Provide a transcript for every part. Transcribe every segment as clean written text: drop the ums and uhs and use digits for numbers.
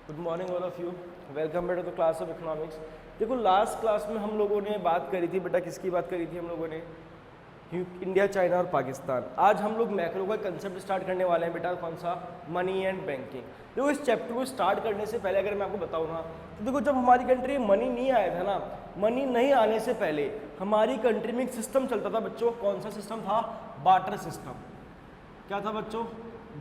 Good morning all of you, welcome back to the class of economics. देखो last class में हम लोगों ने बात करी थी बेटा, किसकी बात करी थी हम लोगों ने? इंडिया, चाइना और पाकिस्तान। आज हम लोग मैक्रो का कंसेप्ट स्टार्ट करने वाले हैं बेटा, कौन सा? Money and banking. देखो इस चैप्टर को स्टार्ट करने से पहले अगर मैं आपको बताऊँ ना, तो देखो जब हमारी कंट्री में मनी नहीं आया था ना, मनी नहीं आने से पहले हमारी कंट्री में एक सिस्टम चलता था बच्चों। कौन सा सिस्टम था? Barter system. क्या था बच्चों?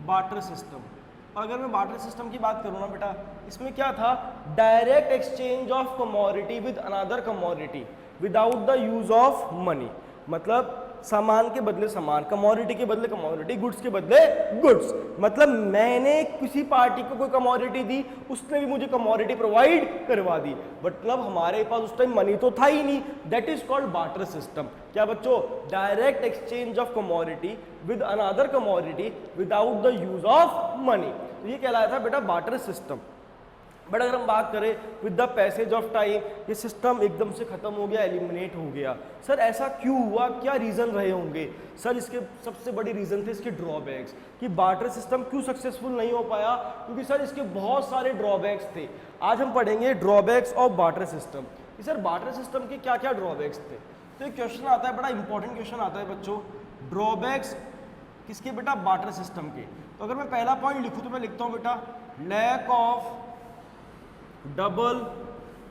Barter system. और अगर मैं बार्टर सिस्टम की बात करूँ ना बेटा, इसमें क्या था? Direct exchange of commodity with another commodity without the use of money. मतलब सामान के बदले सामान, कमोडिटी के बदले कमोडिटी, गुड्स के बदले गुड्स। मतलब मैंने किसी पार्टी को कोई कमोडिटी दी, उसने भी मुझे कमोडिटी प्रोवाइड करवा दी। मतलब हमारे पास उस टाइम मनी तो था ही नहीं। That is called barter system. क्या बच्चों? Direct exchange of commodity with another commodity without the use of money. तो ये कहलाया था बेटा बार्टर सिस्टम। बट अगर हम बात करें with the passage of time, ये सिस्टम एकदम से खत्म हो गया, एलिमिनेट हो गया। सर ऐसा क्यों हुआ? क्या रीजन रहे होंगे? सर इसके सबसे बड़ी रीजन थे इसके ड्रॉबैक्स, कि बार्टर सिस्टम क्यों सक्सेसफुल नहीं हो पाया, क्योंकि सर इसके बहुत सारे ड्रॉबैक्स थे। आज हम पढ़ेंगे ड्रॉबैक्स ऑफ बार्टर सिस्टम कि सर बार्टर सिस्टम के क्या क्या ड्रॉबैक्स थे। तो एक क्वेश्चन आता है, बड़ा इंपॉर्टेंट क्वेश्चन आता है बच्चों, ड्रॉबैक्स किसके बेटा? बार्टर सिस्टम के। तो अगर मैं पहला पॉइंट लिखूं तो मैं लिखता हूं बेटा, lack of double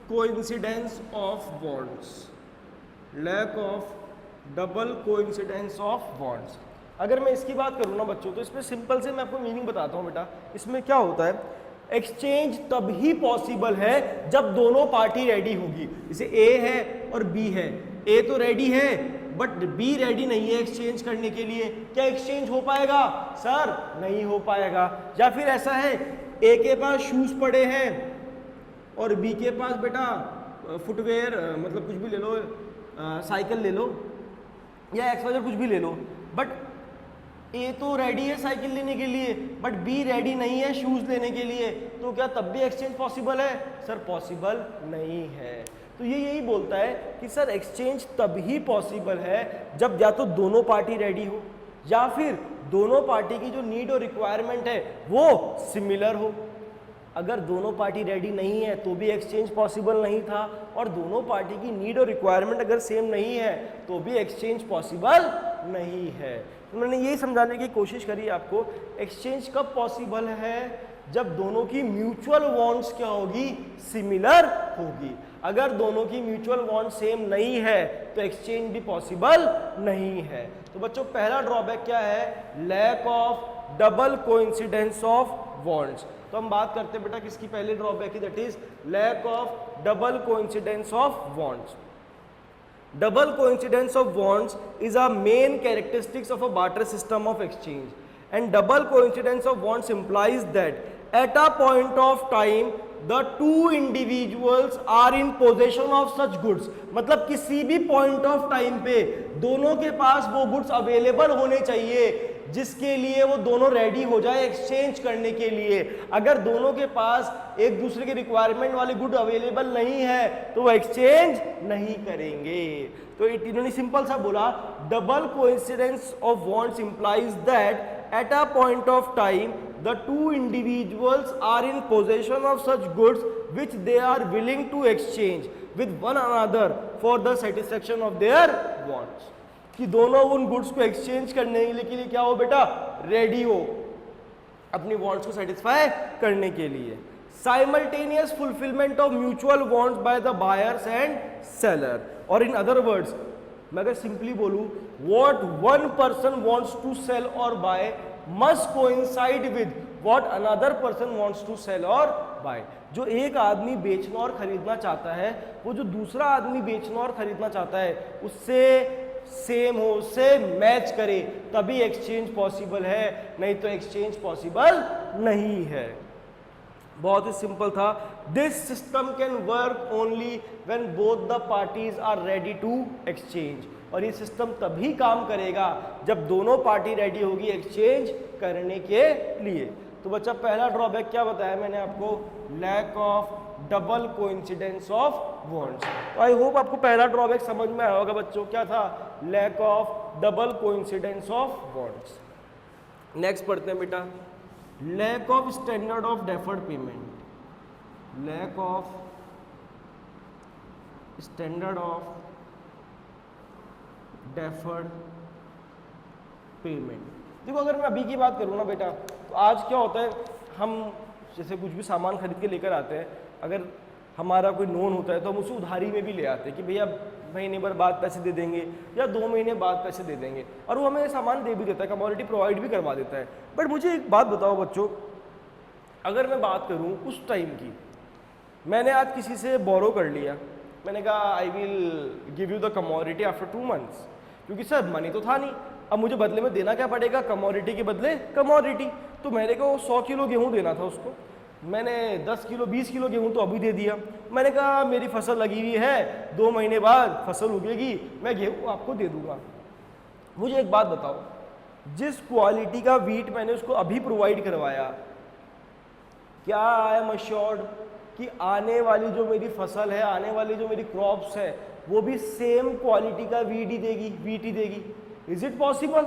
coincidence of bonds. Lack of double coincidence of bonds. अगर मैं इसकी बात करूँ ना बच्चों, तो इसमें सिंपल से मैं आपको मीनिंग बताता हूँ बेटा। इसमें क्या होता है? एक्सचेंज तभी पॉसिबल है जब दोनों पार्टी रेडी होगी। जैसे ए है और बी है, ए तो रेडी है बट बी रेडी नहीं है एक्सचेंज करने के लिए। क्या एक्सचेंज हो पाएगा? सर नहीं हो पाएगा। या फिर ऐसा है, ए के पास शूज पड़े हैं और बी के पास बेटा फुटवेयर, मतलब कुछ भी ले लो, साइकिल ले लो या एक्स वाई कुछ भी ले लो, बट ए तो रेडी है साइकिल लेने के लिए बट बी रेडी नहीं है शूज लेने के लिए। तो क्या तब भी एक्सचेंज पॉसिबल है? सर पॉसिबल नहीं है। तो ये यही बोलता है कि सर एक्सचेंज तभी पॉसिबल है जब या तो दोनों पार्टी रेडी हो, या फिर दोनों पार्टी की जो नीड और रिक्वायरमेंट है वो सिमिलर हो। अगर दोनों पार्टी रेडी नहीं है तो भी एक्सचेंज पॉसिबल नहीं था, और दोनों पार्टी की नीड और रिक्वायरमेंट अगर सेम नहीं है तो भी एक्सचेंज पॉसिबल नहीं है। तो मैंने यही समझाने की कोशिश करी आपको, एक्सचेंज कब पॉसिबल है? जब दोनों की म्यूचुअल वांट्स क्या होगी? सिमिलर होगी। अगर दोनों की म्यूचुअल वांट सेम नहीं है तो एक्सचेंज भी पॉसिबल नहीं है। तो बच्चों पहला ड्रॉबैक क्या है? Lack of double coincidence of wants. तो हम बात करते हैं बेटा किसकी? पहले ड्रॉबैक की, that is lack of double coincidence of wants. Double coincidence of bonds is a main characteristics of a barter system of exchange, and double coincidence of bonds implies that at a point of time the two individuals are in possession of such goods। मतलब किसी भी point of time पे दोनों के पास वो goods available होने चाहिए जिसके लिए वो दोनों रेडी हो जाए एक्सचेंज करने के लिए। अगर दोनों के पास एक दूसरे के रिक्वायरमेंट वाले गुड अवेलेबल नहीं है तो वो एक्सचेंज नहीं करेंगे। तो इन्होंने सिंपल सा बोला, double coincidence of wants implies that at a point of time the two individuals are in possession of such goods which they are willing to exchange with one another for the satisfaction of their wants। कि दोनों उन goods को exchange करने के लिए क्या हो बेटा? रेडी हो अपनी वांट्स को सेटिस्फाई करने के लिए। Simultaneous fulfilment of mutual wants by the buyers and seller, और इन अदर वर्ड्स मैं अगर सिंपली बोलूं, what one person wants to sell और buy must coincide with what another person wants to sell or buy। जो एक आदमी बेचना और खरीदना चाहता है, वो जो दूसरा आदमी बेचना और खरीदना चाहता है उससे सेम हो, उससे मैच करे, तभी एक्सचेंज पॉसिबल है, नहीं तो एक्सचेंज पॉसिबल नहीं है। बहुत ही सिंपल था। This system can work only when both the parties are ready to exchange. और ये सिस्टम तभी काम करेगा जब दोनों पार्टी रेडी होगी एक्सचेंज करने के लिए। तो बच्चा पहला ड्रॉबैक क्या बताया मैंने आपको? Lack of double coincidence of wants. तो आई होप आपको पहला ड्रॉबैक समझ में आया होगा बच्चों। क्या था? Lack of double coincidence of wants. Next पढ़ते हैं बेटा, lack of standard of deferred payment. Lack of standard of deferred payment. देखो अगर मैं अभी की बात करूँ ना बेटा, तो आज क्या होता है, हम जैसे कुछ भी सामान खरीद के लेकर आते हैं, अगर हमारा कोई नोन होता है तो हम उसे उधारी में भी ले आते हैं कि भैया महीने भर बाद पैसे दे देंगे या 2 महीने बाद पैसे दे देंगे, और वो हमें सामान दे भी देता है, कमोडिटी प्रोवाइड भी करवा देता है। बट मुझे एक बात बताओ बच्चों, अगर मैं बात करूँ उस टाइम की, मैंने आज किसी से बोरो कर लिया, मैंने कहा I will give you the commodity after 2 months, क्योंकि सर मनी तो था नहीं, अब मुझे बदले में देना क्या पड़ेगा, कमोडिटी के बदले कमोडिटी। तो मेरे को 100 किलो गेहूँ देना था उसको, मैंने 10 किलो 20 किलो गेहूँ तो अभी दे दिया। मैंने कहा मेरी फसल लगी हुई है, 2 महीने बाद फसल उगेगी, मैं गेहूँ आपको दे दूंगा। मुझे एक बात बताओ, जिस क्वालिटी का वीट मैंने उसको अभी प्रोवाइड करवाया, क्या आई एम अश्योर्ड कि आने वाली जो मेरी फसल है, आने वाली जो मेरी क्रॉप्स है, वो भी सेम क्वालिटी का वीट ही देगी? इज इट पॉसिबल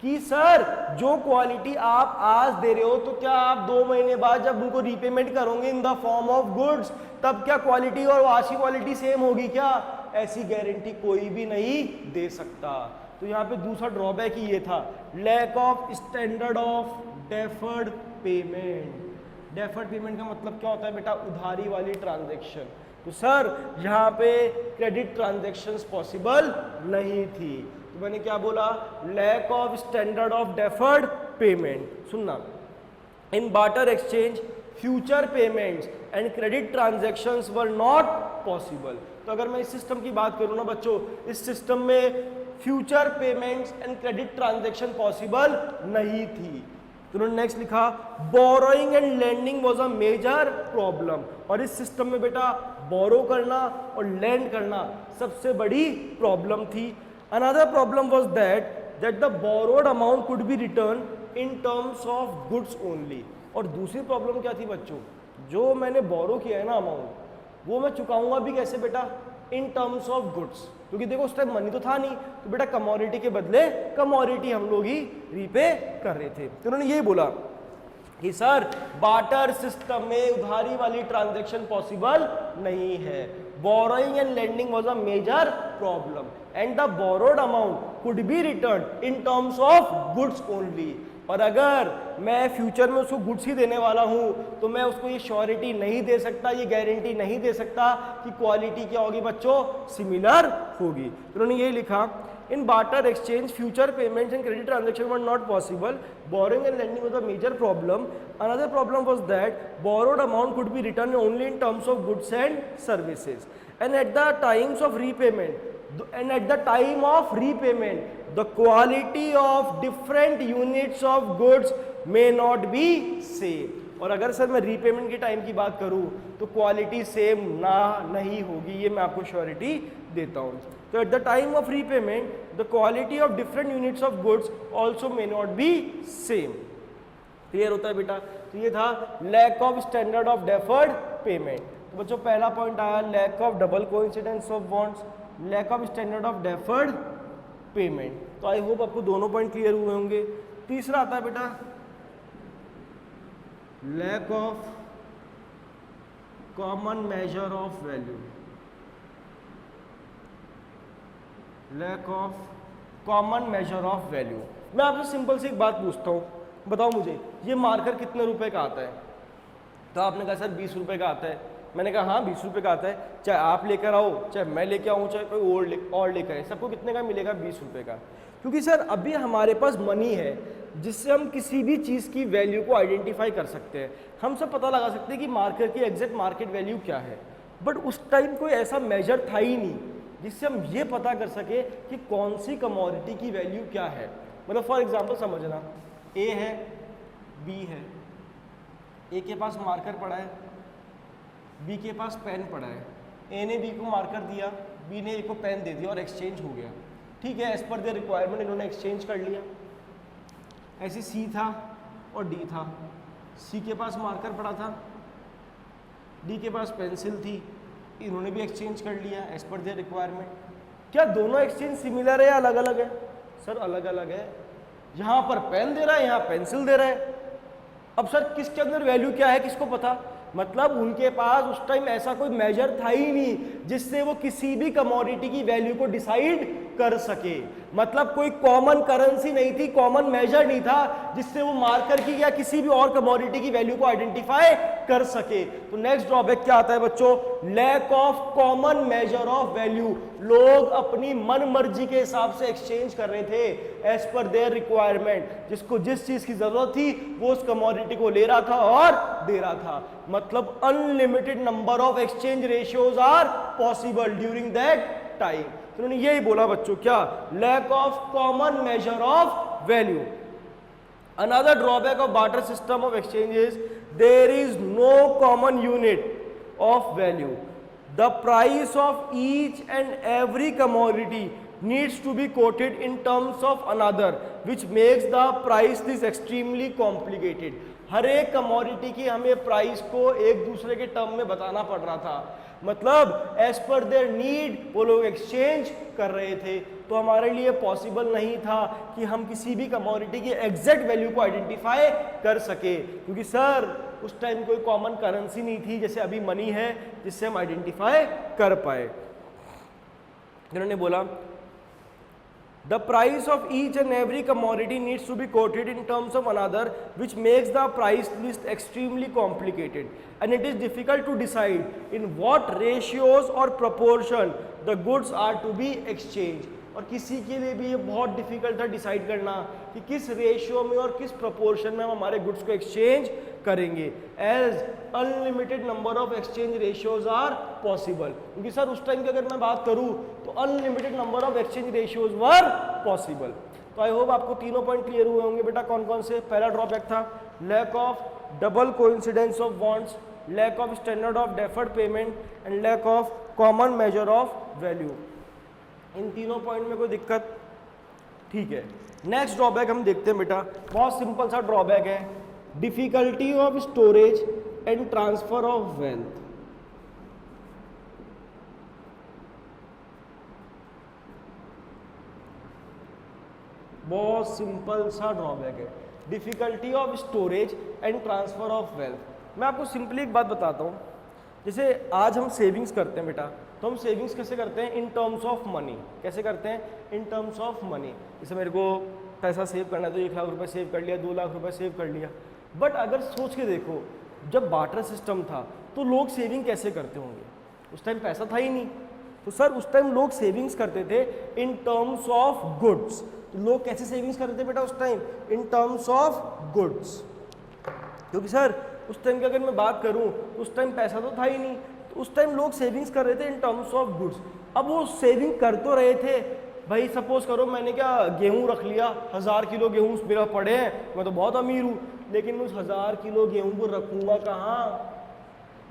कि सर जो क्वालिटी आप आज दे रहे हो, तो क्या आप 2 महीने बाद जब उनको रीपेमेंट करोगे in the form of goods, तब क्या क्वालिटी और आज की क्वालिटी सेम होगी क्या? ऐसी गारंटी कोई भी नहीं दे सकता। तो यहाँ पे दूसरा ड्रॉबैक ही ये था, lack of standard of deferred payment. Deferred payment का मतलब क्या होता है बेटा? उधारी वाली ट्रांजैक्शन। तो सर यहाँ पे क्रेडिट ट्रांजैक्शंस पॉसिबल नहीं थी, तो मैंने क्या बोला? Lack of standard of deferred payment. सुनना, in barter exchange future payments and credit transactions were not possible. तो अगर मैं इस सिस्टम की बात करूँ ना बच्चों, इस सिस्टम में future payments and credit transaction possible नहीं थी। तो उन्होंने नेक्स्ट लिखा, borrowing and lending was a major problem. और इस सिस्टम में बेटा बोरो करना और लैंड करना सबसे बड़ी प्रॉब्लम थी। Another problem was that the borrowed amount could be return in terms of goods only. और दूसरी प्रॉब्लम क्या थी बच्चों? जो मैंने बोरो किया है ना अमाउंट, वो मैं चुकाऊंगा भी कैसे बेटा? इन टर्म्स ऑफ गुड्स, क्योंकि देखो उस टाइम मनी तो था नहीं, तो बेटा कमोडिटी के बदले कमोडिटी हम लोग ही रीपे कर रहे थे। तो उन्होंने ये बोला कि सर बार्टर सिस्टम में उधारी वाली ट्रांजैक्शन पॉसिबल नहीं है। Borrowing and lending was a major problem and the borrowed amount could be return in terms of goods only. और अगर मैं फ्यूचर में उसको गुड्स ही देने वाला हूं, तो मैं उसको ये श्योरिटी नहीं दे सकता, ये गारंटी नहीं दे सकता कि क्वालिटी क्या होगी बच्चों? सिमिलर होगी। तो उन्होंने ये लिखा, in barter exchange future payments and credit transaction were not possible, borrowing and lending was a major problem. Another problem was that borrowed amount could be return only in terms of goods and services and at the times of repayment and at the time of repayment the quality of different units of goods may not be same। और अगर sir मैं repayment के time की बात करूं तो quality same नहीं होगी, ये मैं आपको श्योरिटी देता हूं। तो at the time of repayment the quality of different units of goods also may not be same. Clear होता है बेटा? तो ये था lack of standard of deferred payment. तो बच्चों पहला पॉइंट आया lack of double coincidence of bonds, lack of standard of deferred payment. तो आई होप आपको दोनों पॉइंट क्लियर हुए होंगे। तीसरा आता है बेटा lack of common measure of value. Lack of common measure of value. मैं आपसे सिंपल सी एक बात पूछता हूँ, बताओ मुझे ये मार्कर कितने रुपए का आता है? तो आपने कहा सर 20 रुपए का आता है। मैंने कहा हाँ 20 रुपए का आता है, चाहे आप लेकर आओ, चाहे मैं लेकर आऊँ, चाहे कोई और लेकर आए, सबको कितने का मिलेगा? 20 रुपए का। क्योंकि सर अभी हमारे पास मनी है जिससे हम किसी भी चीज़ की वैल्यू को आइडेंटिफाई कर सकते हैं, हम सब पता लगा सकते हैं कि मार्कर की एग्जैक्ट मार्केट वैल्यू क्या है। बट उस टाइम कोई ऐसा मेजर था ही नहीं जिससे हम ये पता कर सके कि कौन सी कमोडिटी की वैल्यू क्या है। मतलब फॉर एग्जाम्पल समझना, ए है, बी है, ए के पास मार्कर पड़ा है, बी के पास पेन पड़ा है, ए ने बी को मार्कर दिया, बी ने ए को पेन दे दिया और एक्सचेंज हो गया। ठीक है, एज पर देयर रिक्वायरमेंट इन्होंने एक्सचेंज कर लिया। ऐसे सी था और डी था, सी के पास मार्कर पड़ा था, डी के पास पेंसिल थी, इन्होंने भी एक्सचेंज कर लिया एज पर देयर रिक्वायरमेंट। क्या दोनों एक्सचेंज सिमिलर है या अलग अलग है? सर अलग अलग है। यहाँ पर पेन दे रहा है, यहाँ पेंसिल दे रहा है। अब सर किसके अंदर वैल्यू क्या है किसको पता? मतलब उनके पास उस टाइम ऐसा कोई मेजर था ही नहीं जिससे वो किसी भी कमोडिटी की वैल्यू को डिसाइड कर सके। मतलब कोई कॉमन करेंसी नहीं थी, कॉमन मेजर नहीं था जिससे वो मार्कर की या किसी भी और कमोडिटी की वैल्यू को आइडेंटिफाई कर सके। तो नेक्स्ट ड्रॉबैक क्या आता है बच्चों? Lack of common measure of value. लोग अपनी मन मर्जी के हिसाब से एक्सचेंज कर रहे थे एज पर देयर रिक्वायरमेंट, जिसको जिस चीज की जरूरत थी वो उस कमोडिटी को ले रहा था और दे रहा था। मतलब unlimited number of exchange ratios are possible during that time. तो उन्होंने यही बोला बच्चों, क्या? Lack of common measure of value. Another drawback of barter system of exchange is there is no common unit of value. The price of each and every commodity needs to be quoted in terms of another, which makes the price this extremely complicated. हर एक commodity की हमें price को एक दूसरे के term में बताना पड़ रहा था। मतलब एज पर देयर नीड वो लोग एक्सचेंज कर रहे थे। तो हमारे लिए पॉसिबल नहीं था कि हम किसी भी कमोडिटी की एग्जैक्ट वैल्यू को आइडेंटिफाई कर सके, क्योंकि सर उस टाइम कोई कॉमन करेंसी नहीं थी जैसे अभी मनी है जिससे हम आइडेंटिफाई कर पाए। इन्होंने बोला the price of each and every commodity needs to be quoted in terms of another, which makes the price list extremely complicated, and it is difficult to decide in what ratios or proportion the goods are to be exchanged. और किसी के लिए भी ये बहुत difficult था decide करना कि किस रेशियो में और किस प्रोपोर्शन में हम हमारे गुड्स को एक्सचेंज करेंगे, as unlimited number of exchange ratios are possible. क्योंकि सर उस टाइम की अगर मैं बात करूं तो unlimited number of exchange ratios were possible. तो आई होप आपको तीनों पॉइंट क्लियर हुए होंगे बेटा। कौन कौन से? पहला ड्रॉबैक था lack of double coincidence of bonds, lack of standard of deferred payment and lack of common measure of value. इन तीनों पॉइंट में कोई दिक्कत? ठीक है। नेक्स्ट ड्रॉबैक हम देखते हैं बेटा, बहुत सिंपल सा ड्रॉबैक है, difficulty of storage and transfer of wealth. बहुत सिंपल सा ड्रॉबैक है, difficulty of storage and transfer of wealth. मैं आपको सिंपली एक बात बताता हूँ, जैसे आज हम सेविंग्स करते हैं बेटा, तो हम सेविंग्स कैसे करते हैं? इन टर्म्स ऑफ मनी। कैसे करते हैं? इन टर्म्स ऑफ मनी। जैसे मेरे को पैसा सेव करना है तो 1 लाख रुपए सेव कर लिया, 2 लाख रुपए सेव कर लिया। बट अगर सोच के देखो, जब बार्टर सिस्टम था तो लोग सेविंग कैसे करते होंगे? उस टाइम पैसा था ही नहीं, तो सर उस टाइम लोग सेविंग्स करते थे इन टर्म्स ऑफ गुड्स। तो लोग कैसे सेविंग्स करते थे बेटा उस time? In terms of goods. क्योंकि सर उस टाइम की अगर मैं बात करूं तो उस टाइम पैसा तो था ही नहीं, तो उस टाइम लोग सेविंग्स कर रहे थे इन टर्म्स ऑफ गुड्स। अब वो सेविंग कर तो रहे थे भाई, सपोज करो मैंने क्या गेहूं रख लिया, 1000 किलो गेहूं मेरा पड़े हैं, मैं तो बहुत अमीर हूँ, लेकिन उस 1000 किलो गेहूं को रखूंगा कहाँ?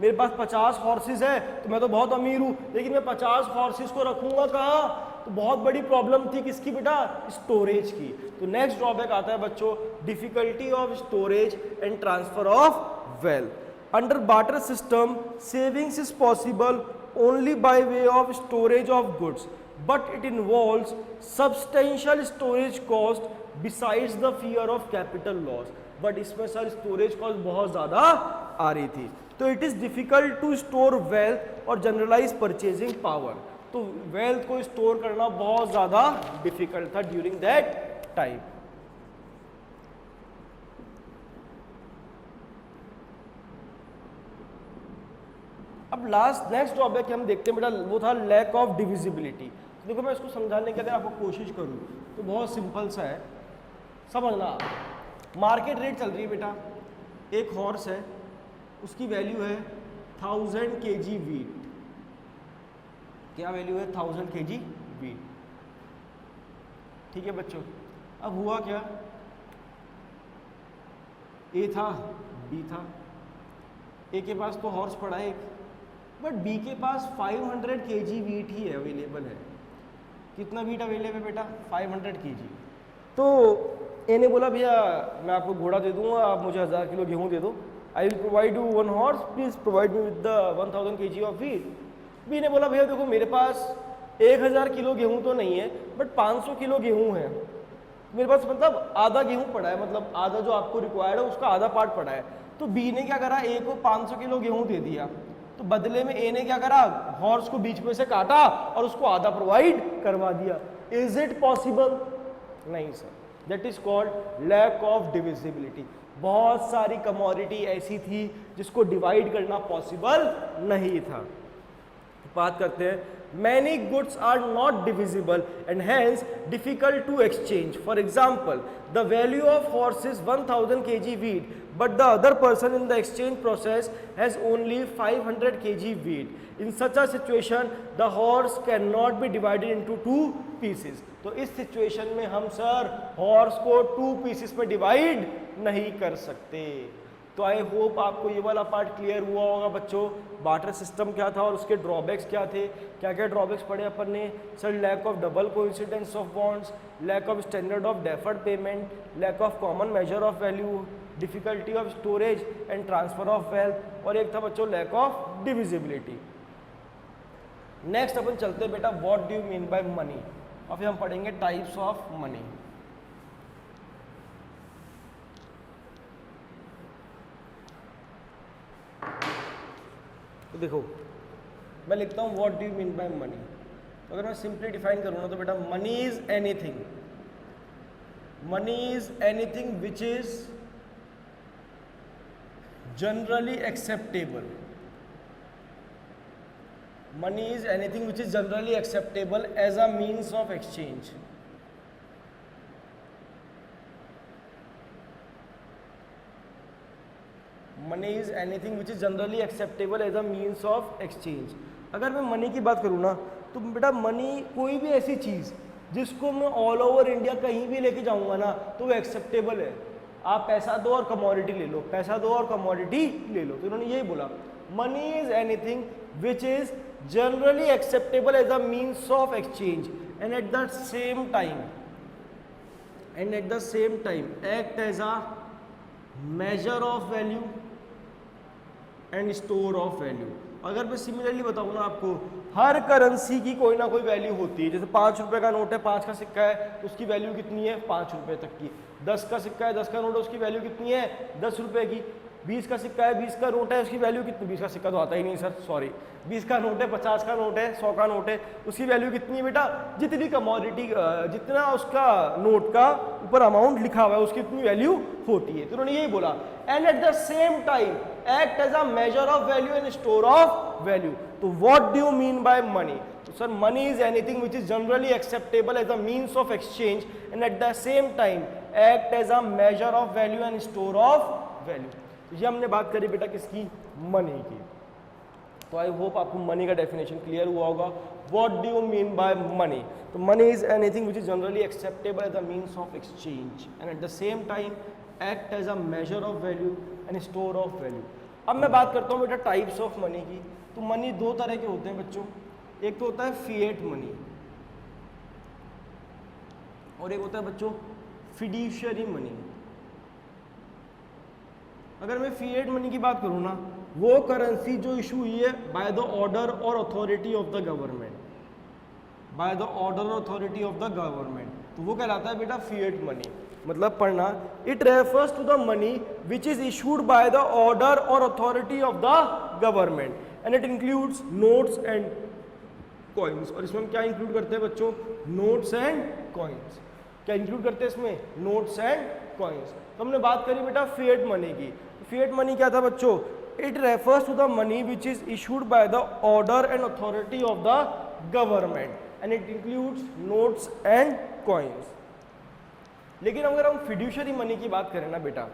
मेरे पास 50 हॉर्सेस है तो मैं तो बहुत अमीर हूँ, लेकिन मैं 50 हॉर्सेस को रखूंगा कहाँ? तो बहुत बड़ी प्रॉब्लम थी किसकी बेटा? स्टोरेज की। तो नेक्स्ट ड्रॉबैक आता है बच्चों, difficulty of storage and transfer of wealth. Under barter system, savings is possible only by way of storage of goods, but it involves substantial storage cost besides the fear of capital loss. But इसमें sir storage cost बहुत ज़्यादा आ रही थी, तो it is difficult to store wealth और generalize purchasing power. तो wealth को store करना बहुत ज़्यादा difficult था during that time. अब नेक्स्ट ड्रॉबैक हम देखते हैं बेटा, वो था लैक ऑफ डिविजिबिलिटी। तो देखो मैं इसको समझाने की अगर आपको कोशिश करूँ तो बहुत सिंपल सा है, समझना। मार्केट रेट चल रही है बेटा, एक हॉर्स है, उसकी वैल्यू है 1000 kg वीट। क्या वैल्यू है? 1000 kg वीट। ठीक है बच्चों, अब हुआ क्या, ए था, बी था, ए के पास तो हॉर्स पड़ा है एक, बट बी के पास 500 kg वीट ही अवेलेबल है। कितना वीट अवेलेबल है बेटा? 500 kg। तो ए ने बोला भैया मैं आपको घोड़ा दे दूंगा, आप मुझे 1000 किलो गेहूं दे दो, I will provide you 1 horse, please provide me with the 1000 kg of wheat. B ने बोला भैया देखो मेरे पास 1000 किलो गेहूं तो नहीं है, बट 500 किलो गेहूं है, मेरे पास मतलब आधा गेहूं पड़ा है, मतलब आधा जो आपको रिक्वायर्ड है उसका आधा पार्ट पड़ा है, तो बी ने क्या करा, ए को 500 किलो गेहूं दे दिया, तो बदले में ए ने क्या करा, हॉर्स को बीच में से काटा और उसको आधा प्रोवाइड करवा दिया। Is it possible? नहीं sir, that is called lack of divisibility. बहुत सारी कमोडिटी ऐसी थी जिसको डिवाइड करना पॉसिबल नहीं था। बात करते हैं, many goods are not divisible and hence difficult to exchange. For example, the value of horse is 1000 kg wheat, but the other person in the exchange process has only 500 kg wheat. In such a situation, the horse cannot be divided into two pieces. तो इस situation में हम sir horse को 2 pieces में divide नहीं कर सकते। तो आई होप आपको ये वाला पार्ट क्लियर हुआ होगा बच्चों। बार्टर सिस्टम क्या था और उसके ड्रॉबैक्स क्या थे, क्या क्या ड्रॉबैक्स पढ़े अपन ने sir? Lack of double coincidence of bonds, lack of standard of deferred payment, lack of common measure of value, difficulty of storage and transfer of wealth, और एक था बच्चों लैक ऑफ डिविजिबिलिटी। नेक्स्ट अपन चलते हैं बेटा, what do you mean by money, और फिर हम पढ़ेंगे टाइप्स ऑफ मनी। तो देखो मैं लिखता हूँ what do you mean by money, तो अगर मैं सिंपली डिफाइन करूँ ना तो बेटा money is anything, money is anything which is generally acceptable, money is anything which is generally acceptable as a means of exchange. Money is anything which is generally acceptable as a means of exchange. अगर मैं money की बात करूँ ना तो बेटा money कोई भी ऐसी चीज़ जिसको मैं ऑल ओवर इंडिया कहीं भी लेके जाऊंगा ना तो वो एक्सेप्टेबल है। आप पैसा दो और कमोडिटी ले लो, पैसा दो और कमोडिटी ले लो, तो इन्होंने यही बोला money is anything which is generally acceptable as a means of exchange and at the same time act as a measure of value and store of value. अगर मैं सिमिलरली बताऊँ ना आपको, हर करेंसी की कोई ना कोई वैल्यू होती है। जैसे 5 रुपए का नोट है, 5 का सिक्का है, तो उसकी वैल्यू कितनी है? 5 रुपए तक की। 10 का सिक्का है, 10 का नोट है, उसकी वैल्यू कितनी है? 10 रुपए की। 20 का सिक्का है, 20 का नोट है, उसकी वैल्यू कितनी? 20 का सिक्का तो आता ही नहीं सर, सॉरी। 20 का नोट है, 50 का नोट है, 100 का नोट है, उसकी वैल्यू कितनी है बेटा? जितनी कमोडिटी, जितना उसका नोट का ऊपर अमाउंट लिखा हुआ है उसकी इतनी वैल्यू होती है। तो उन्होंने यही बोला and at the same time act as a measure of value and store of value. तो what do you mean by money? तो sir money is anything which is generally acceptable as a means of exchange and at the same time act as a measure of value and store of value. ये हमने बात करी बेटा किसकी? Money की। तो I hope आपको money का डेफिनेशन क्लियर हुआ होगा। What do you mean by money? So money is anything which is generally acceptable as a means of exchange and at the same time act as a measure of value and store of value. अब मैं बात करता हूँ बेटा types of money की। तो money दो तरह के होते हैं बच्चों, एक तो होता है फिएट मनी और एक होता है बच्चों फिड्यूशियरी मनी। अगर मैं फिएट मनी की बात करूँ ना, वो करेंसी जो इशू हुई है बाय द ऑर्डर और authority of the government, by the order और अथॉरिटी ऑफ द गवर्नमेंट, तो वो कहलाता है बेटा फिएट मनी। मतलब पढ़ना, it refers to the money which is issued by the order और authority of the government and it includes notes and coins. और इसमें हम क्या इंक्लूड करते हैं बच्चों? Notes and coins. क्या इंक्लूड करते हैं इसमें? Notes and coins. तो हमने बात करी बेटा फिएट मनी की। फिएट मनी क्या था बच्चों? It refers to the money which is issued by the order and authority of the government and it includes notes and coins. लेकिन अगर हम फिड्यूशियरी मनी की बात करें ना बेटा,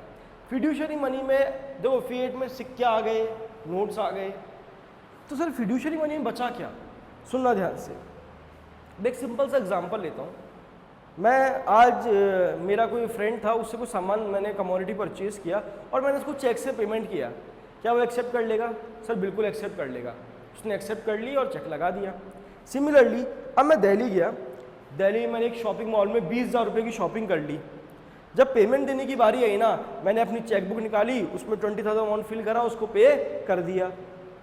फिड्यूशियरी मनी में देखो फिएट में सिक्के आ गए, नोट्स आ गए, तो सर फिड्यूशियरी मनी में बचा क्या? सुनना ध्यान से। एक सिंपल सा एग्जांपल लेता हूँ। मैं आज मेरा कोई फ्रेंड था, उससे कुछ सामान मैंने कमोडिटी परचेज किया और मैंने उसको चेक से पेमेंट किया। क्या वो एक्सेप्ट कर लेगा? सर बिल्कुल एक्सेप्ट कर लेगा। उसने एक्सेप्ट कर ली और चेक लगा दिया। सिमिलरली अब मैं दिल्ली गया, दिल्ली में मैंने एक शॉपिंग मॉल में 20,000 रुपये की शॉपिंग कर ली। जब पेमेंट देने की बारी आई ना, मैंने अपनी चेकबुक निकाली, उसमें 20,000 अमाउंट फिल करा, उसको पे कर दिया।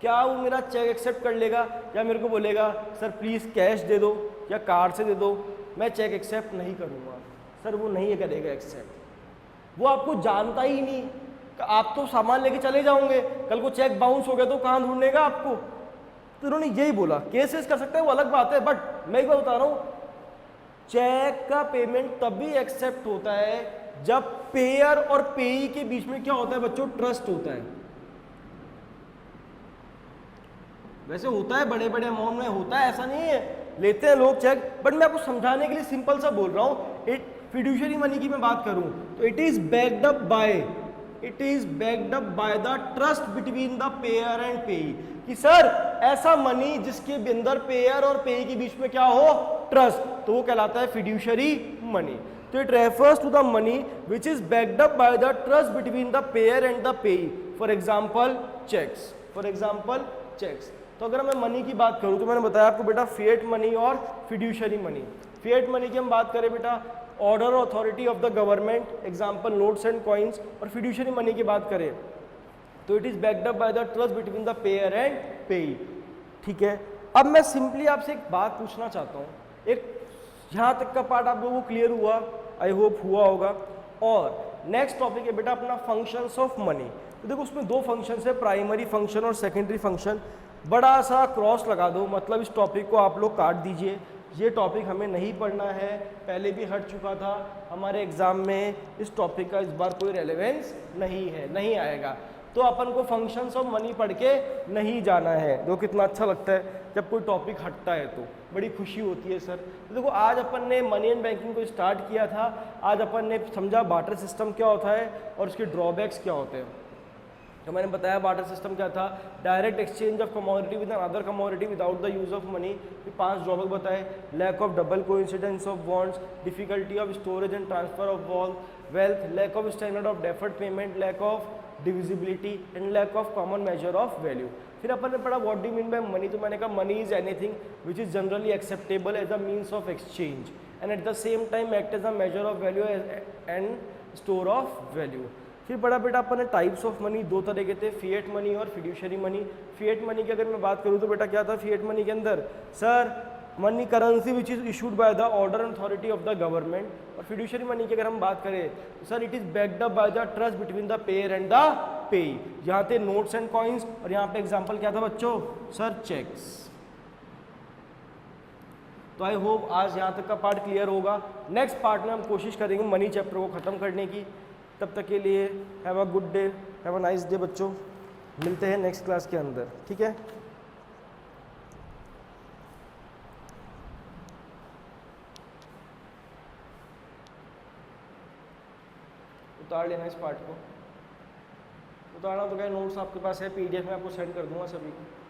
क्या वो मेरा चेक एक्सेप्ट कर लेगा या मेरे को बोलेगा सर प्लीज़ कैश दे दो या कार्ड से दे दो? मैं चेक एक्सेप्ट नहीं करूँगा। सर वो नहीं करेगा एक्सेप्ट, वो आपको जानता ही नहीं। आप तो सामान लेके चले जाओगे, कल को चेक बाउंस हो गया तो कहाँ ढूंढेगा आपको। तो उन्होंने यही बोला, केसेस कर सकते हैं वो अलग बात है, बट मैं एक बार बता रहा हूँ, चेक का पेमेंट तभी एक्सेप्ट होता है जब पेयर और पेई के बीच में क्या होता है बच्चों, ट्रस्ट होता है। वैसे होता है बड़े बड़े अमाउंट में होता है, ऐसा नहीं है, लेते हैं लोग चेक, बट मैं आपको समझाने के लिए सिंपल सा बोल रहा हूं। इट फिड्यूशियरी मनी की मैं बात करूं तो it is backed up by the trust between the payer and पेई, कि सर ऐसा मनी जिसके अंदर पेयर और पेई के बीच में क्या हो, ट्रस्ट, तो वो कहलाता है फिड्यूशियरी मनी। तो it refers to the money which is backed up by the trust between the payer and the payee, for example cheques. तो अगर मैं मनी की बात करूं तो मैंने बताया आपको बेटा फिएट मनी और फिड्यूशियरी मनी। फिएट मनी की हम बात करें बेटा, order authority of the government, example notes and coins. और फिड्यूशियरी मनी की बात करें तो it is backed up by the trust between the payer and पेई। ठीक है, अब मैं सिंपली आपसे एक बात पूछना चाहता हूँ, एक यहाँ तक का पार्ट आप लोगों को क्लियर हुआ, आई होप हुआ होगा। और नेक्स्ट टॉपिक है बेटा अपना फंक्शंस ऑफ मनी। तो देखो उसमें दो फंक्शन है, प्राइमरी फंक्शन और सेकेंडरी फंक्शन। बड़ा सा क्रॉस लगा दो, मतलब इस टॉपिक को आप लोग काट दीजिए, ये टॉपिक हमें नहीं पढ़ना है, पहले भी हट चुका था हमारे एग्जाम में, इस टॉपिक का इस बार कोई रेलेवेंस नहीं है, नहीं आएगा। तो अपन को फंक्शंस ऑफ मनी पढ़ के नहीं जाना है, जो कितना अच्छा लगता है जब कोई टॉपिक हटता है तो बड़ी खुशी होती है सर। तो देखो आज अपन ने मनी एंड बैंकिंग को स्टार्ट किया था, आज अपन ने समझा बार्टर सिस्टम क्या होता है और उसके ड्रॉबैक्स क्या होते हैं। तो मैंने बताया बार्टर सिस्टम क्या था, direct exchange of commodity with other commodity without the use of money. 5 drawback बताए, lack of double coincidence of bonds, difficulty of storage and transfer of wealth, lack of standard of deferred payment, lack of divisibility and lack of common measure of value. फिर अपन ने पढ़ा what do mean by money, तो मैंने कहा money is anything which is generally acceptable as a means of exchange and at the same time act as a measure of value and store of value. फिर बड़ा बेटा अपन ने types of money दो तरह के थे, फिएट मनी और fiduciary money. Fiat money की अगर मैं बात करूँ तो बेटा क्या था फिएट मनी के अंदर, sir money currency which is issued by the order and authority of the government. और फिड्यूशियरी मनी की अगर हम बात करें तो sir it is backed up by the trust between the payer and the पेई। यहाँ थे नोट्स एंड कॉइन्स और यहाँ पे एग्जाम्पल क्या था बच्चों, सर चेक्स। तो आई होप आज यहाँ तक का पार्ट क्लियर होगा। नेक्स्ट पार्ट में हम कोशिश करेंगे मनी चैप्टर को ख़त्म करने की। तब तक के लिए have a good day, have a nice day बच्चों, मिलते हैं नेक्स्ट क्लास के अंदर, ठीक है। उतार लेना इस पार्ट को, उतारना तो क्या, नोट्स आपके पास है, पीडीएफ में आपको सेंड कर दूंगा सभी को।